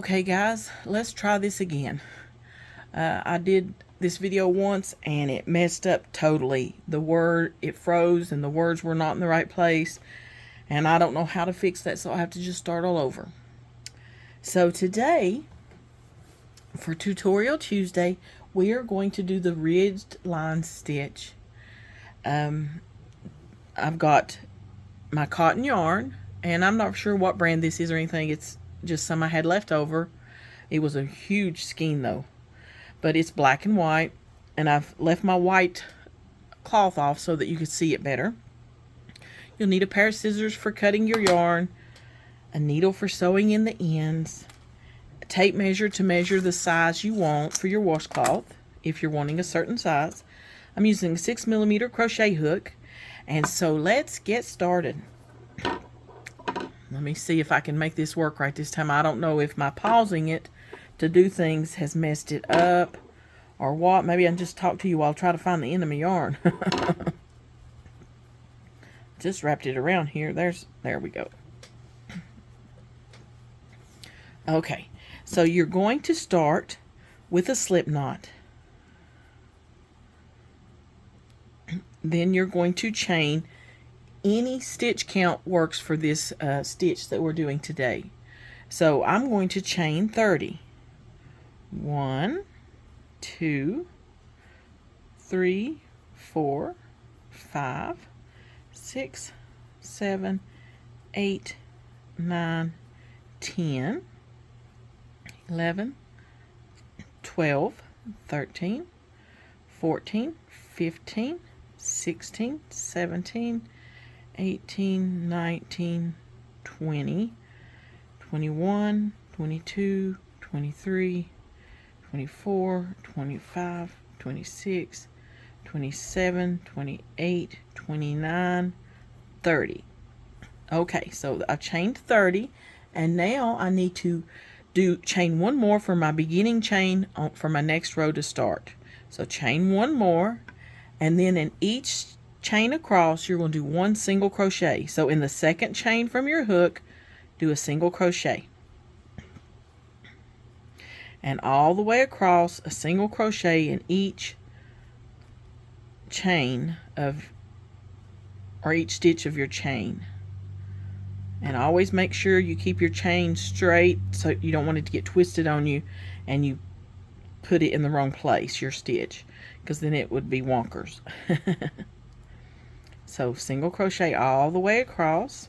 Okay guys, let's try this again. I did this video once and it messed up totally. It froze and the words were not in the right place, and I don't know how to fix that, so I have to just start all over. So today, for Tutorial Tuesday, we are going to do the ridged line stitch. I've got my cotton yarn, and I'm not sure what brand this is or anything. It's just some I had left over. It was a huge skein though, but it's black and white, and I've left my white cloth off so that you can see it better. You'll need a pair of scissors for cutting your yarn, a needle for sewing in the ends, a tape measure to measure the size you want for your washcloth if you're wanting a certain size. I'm using a 6mm crochet hook, and so let's get started. Let me see if I can make this work right this time. I don't know if my pausing it to do things has messed it up or what. Maybe I can just talk to you while I try to find the end of my yarn. Just wrapped it around here. There we go. Okay, so you're going to start with a slip knot. Then you're going to chain. Any stitch count works for this stitch that we're doing today. So I'm going to chain 30. 1, 2, 3, 4, 5, 6, 7, 8, 9, 10, 11, 12, 13, 14, 15, 16, 17, 18, 19, 20, 21, 22, 23, 24, 25, 26, 27, 28, 29, 30. Okay, so I've chained 30, and now I need to chain one more for my beginning chain for my next row to start. So chain one more, and then in each chain across, you're going to do one single crochet. So in the second chain from your hook, do a single crochet. And all the way across, a single crochet in each chain or each stitch of your chain. And always make sure you keep your chain straight, so you don't want it to get twisted on you and you put it in the wrong place, your stitch, because then it would be wonkers. So single crochet all the way across.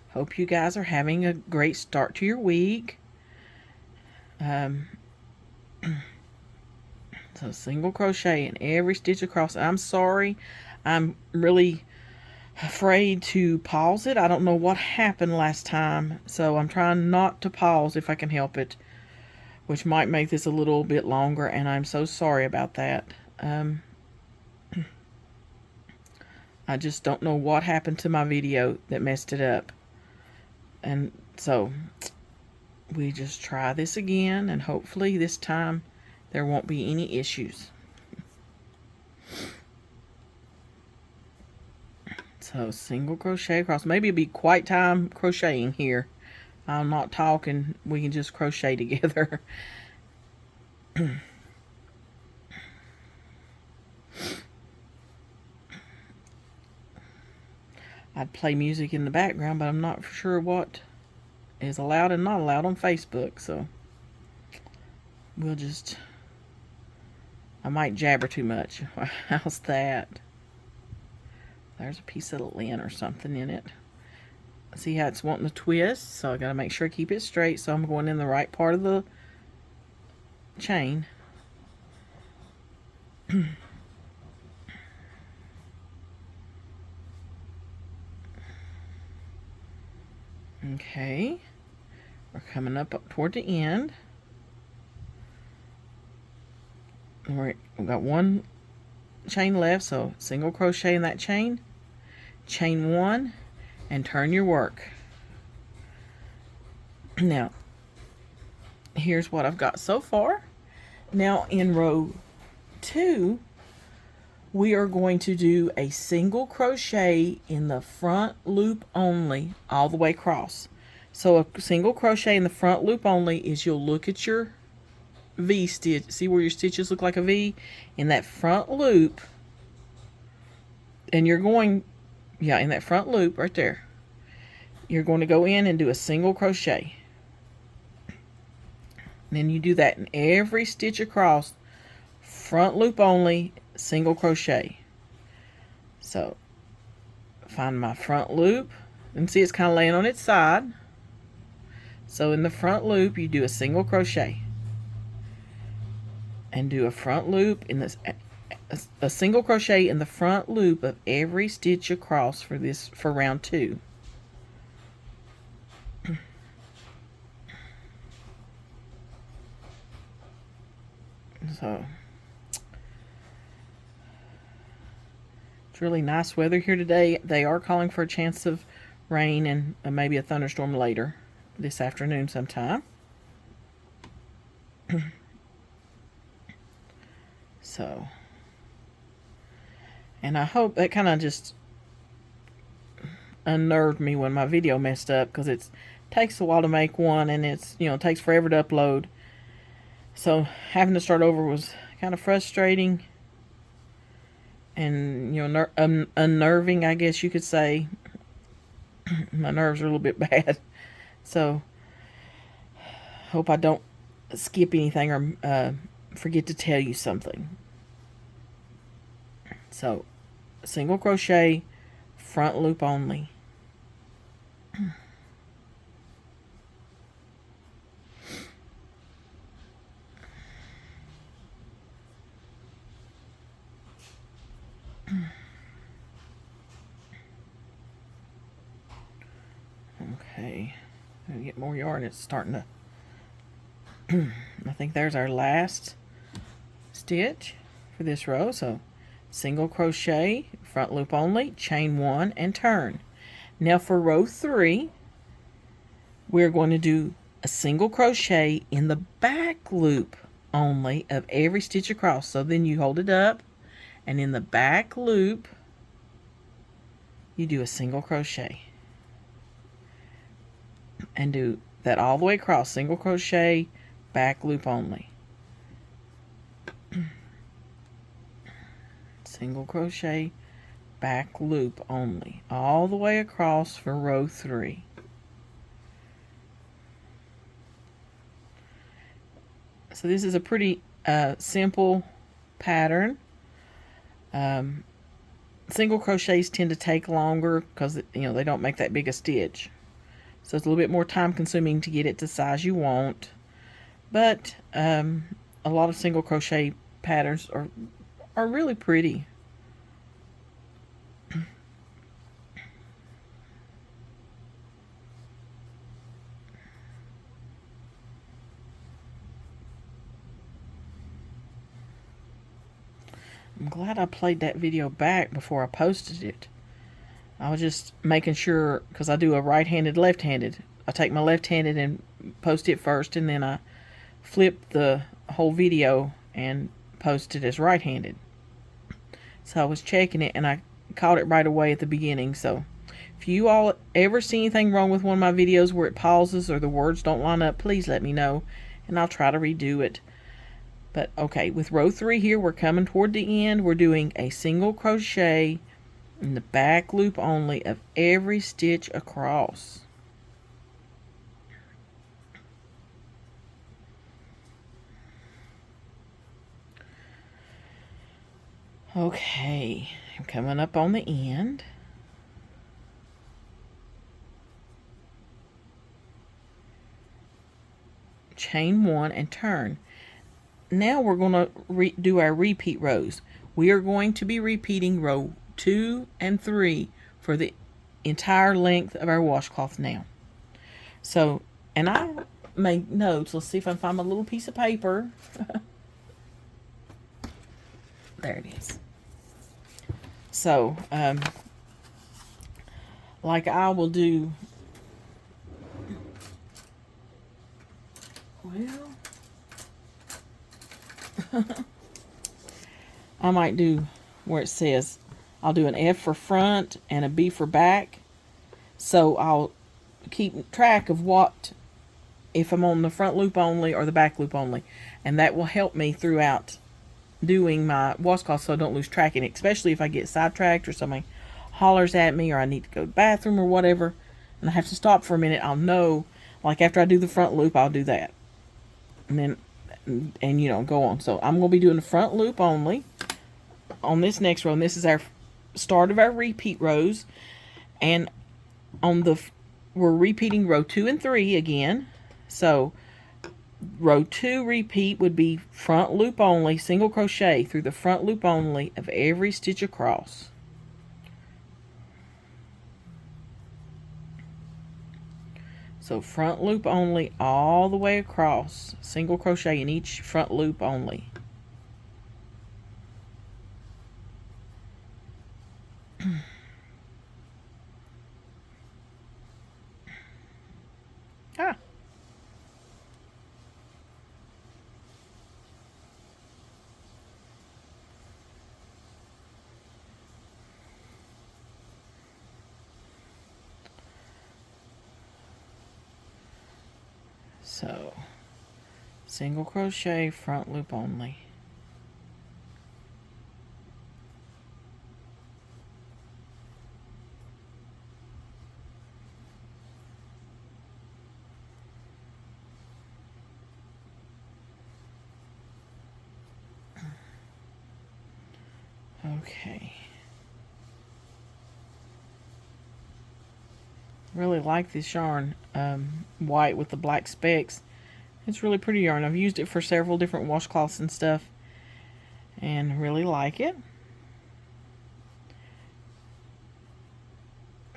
Hope you guys are having a great start to your week. So single crochet in every stitch across. I'm sorry, I'm really afraid to pause it. I don't know what happened last time, so I'm trying not to pause if I can help it, which might make this a little bit longer, and I'm so sorry about that. I just don't know what happened to my video that messed it up. And so we just try this again, and hopefully this time there won't be any issues. So single crochet across. Maybe it'll be quiet time crocheting here. I'm not talking, we can just crochet together. I'd play music in the background, but I'm not sure what is allowed and not allowed on Facebook, so we'll just, I might jabber too much. How's that? There's a piece of lint or something in it. See how it's wanting to twist, so I gotta make sure I keep it straight, so I'm going in the right part of the chain. Okay, we're coming up toward the end. We've got one chain left, so single crochet in that chain, chain one, and turn your work. Now, here's what I've got so far. Now in row 2, we are going to do a single crochet in the front loop only all the way across. So a single crochet in the front loop only is, you'll look at your V stitch, see where your stitches look like a V in that front loop, and you're going, yeah, in that front loop right there, you're going to go in and do a single crochet. And then you do that in every stitch across, front loop only, single crochet. So find my front loop and see it's kind of laying on its side. So in the front loop you do a single crochet and do a front loop in this, a single crochet in the front loop of every stitch across for round 2. So it's really nice weather here today. They are calling for a chance of rain and maybe a thunderstorm later this afternoon sometime. So, and I hope that kind of just unnerved me when my video messed up, because it takes a while to make one, and it's, you know, it takes forever to upload. So having to start over was kind of frustrating and, you know, unnerving, I guess you could say. My nerves are a little bit bad. So hope I don't skip anything or forget to tell you something. So single crochet, front loop only. Okay, I'm gonna get more yarn. It's starting to I think there's our last stitch for this row. So single crochet, front loop only, chain 1 and turn. Now for row 3, we're going to do a single crochet in the back loop only of every stitch across. So then you hold it up, and in the back loop you do a single crochet and do that all the way across, single crochet, back loop only. Single crochet, back loop only, all the way across for row 3. So this is a pretty simple pattern. Single crochets tend to take longer because, you know, they don't make that big a stitch. So it's a little bit more time consuming to get it to size you want. But a lot of single crochet patterns are really pretty. I'm glad I played that video back before I posted it. I was just making sure, because I do a right-handed, left-handed. I take my left-handed and post it first, and then I flip the whole video and post it as right-handed. So I was checking it, and I caught it right away at the beginning. So if you all ever see anything wrong with one of my videos where it pauses or the words don't line up, please let me know, and I'll try to redo it. But okay, with row 3 here, we're coming toward the end. We're doing a single crochet in the back loop only of every stitch across. Okay, I'm coming up on the end. Chain 1 and turn. Now we're going to do our repeat rows. We are going to be repeating row 2 and 3 for the entire length of our washcloth now. So, and I made notes. Let's see if I can find my little piece of paper. There it is. So, like I will do, well, I might do where it says I'll do an F for front and a B for back. So I'll keep track of what, if I'm on the front loop only or the back loop only. And that will help me throughout doing my washcloth so I don't lose track in it, especially if I get sidetracked or somebody hollers at me or I need to go to the bathroom or whatever and I have to stop for a minute. I'll know, like after I do the front loop, I'll do that. And then, and you know, go on. So I'm going to be doing the front loop only on this next row. And this is our start of our repeat rows. And on the, we're repeating row 2 and 3 again. So row 2 repeat would be front loop only, single crochet through the front loop only of every stitch across. So front loop only all the way across, single crochet in each front loop only. Ah. So, single crochet, front loop only. Okay. Really like this yarn, white with the black specks. It's really pretty yarn. I've used it for several different washcloths and stuff and really like it.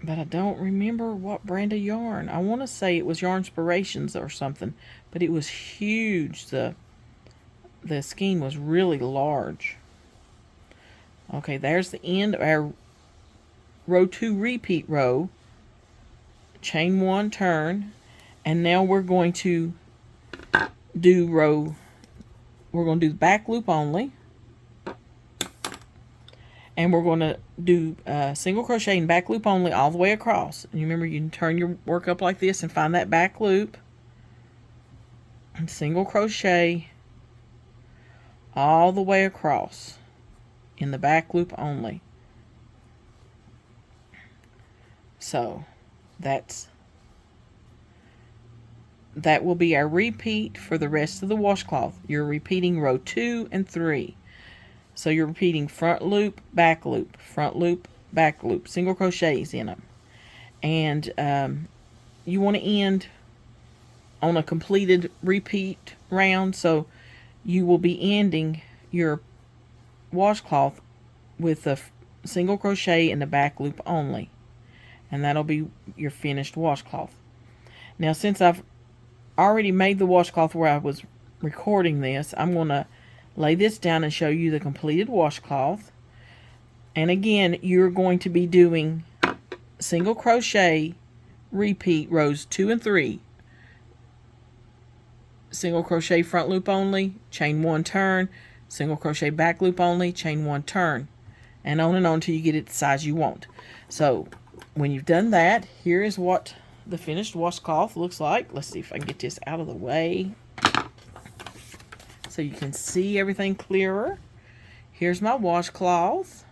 But I don't remember what brand of yarn. I want to say it was Yarnspirations or something, but it was huge. The skein was really large. Okay, there's the end of our row 2 repeat row. Chain 1, turn, and now we're going to do the back loop only, and we're going to do single crochet and back loop only all the way across. And you remember, you can turn your work up like this and find that back loop, and single crochet all the way across in the back loop only. So that will be our repeat for the rest of the washcloth. You're repeating row 2 and 3. So you're repeating front loop, back loop, front loop, back loop, single crochets in them. And you want to end on a completed repeat round, so you will be ending your washcloth with a single crochet in the back loop only. And that'll be your finished washcloth. Now, since I've already made the washcloth where I was recording this, I'm going to lay this down and show you the completed washcloth. And again, you're going to be doing single crochet, repeat rows 2 and 3. Single crochet front loop only, chain 1, turn, single crochet back loop only, chain 1, turn, and on until you get it the size you want. So when you've done that, here is what the finished washcloth looks like. Let's see if I can get this out of the way so you can see everything clearer. Here's my washcloth.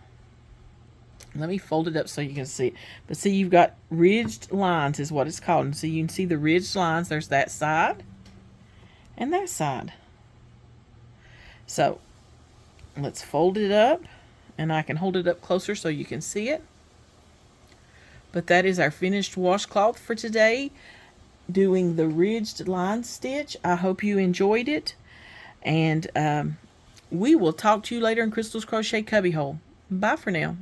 Let me fold it up so you can see it. But see, you've got ridged lines is what it's called. And so you can see the ridged lines. There's that side and that side. So let's fold it up, and I can hold it up closer so you can see it. But that is our finished washcloth for today, doing the ridged line stitch. I hope you enjoyed it, and we will talk to you later in Crystal's Crochet Cubbyhole. Bye for now.